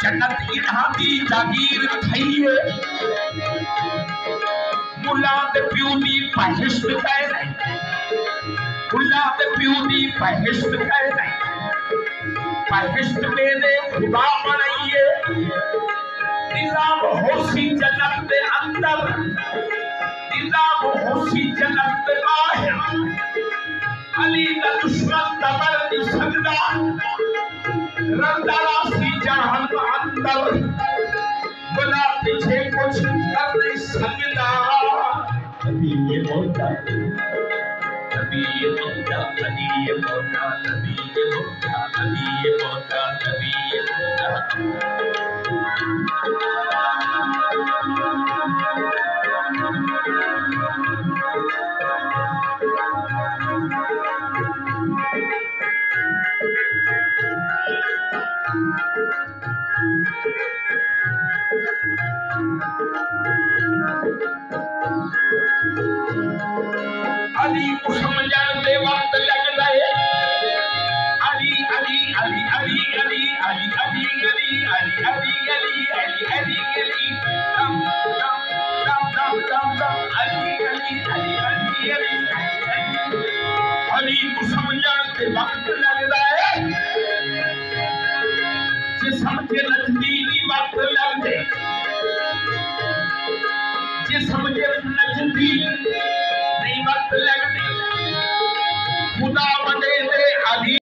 जन्नत इन्हां दी जागीर थई है मुल्ला ते प्यू दी बहिश्त है मुल्ला ते प्यू दी बहिश्त है बहिश्त मेरे खुदा बनाइए निजाम होसी जन्नत दे अंदर निजाम होसी जन्नत दे बाहर अली दा दुश्मन दा मर्द सजदा रंदारा सी जहान अंदर बुला पीछे कुछ कर नहीं सकता नबी ये मौला नबी ये मौला नबी ये मौला नबी ये मौला नबी ये मौला नबी ये मौला अली को समझण दे वक्त लगदा है अली अली अली अली अली अली अली अली अली अली अली अली अली अली दम दम दम दम दम दम अली अली अली अली अली अली को समझण दे वक्त लगदा है जे समझे नजदीकी वक्त लगदे जे समझे नजदीक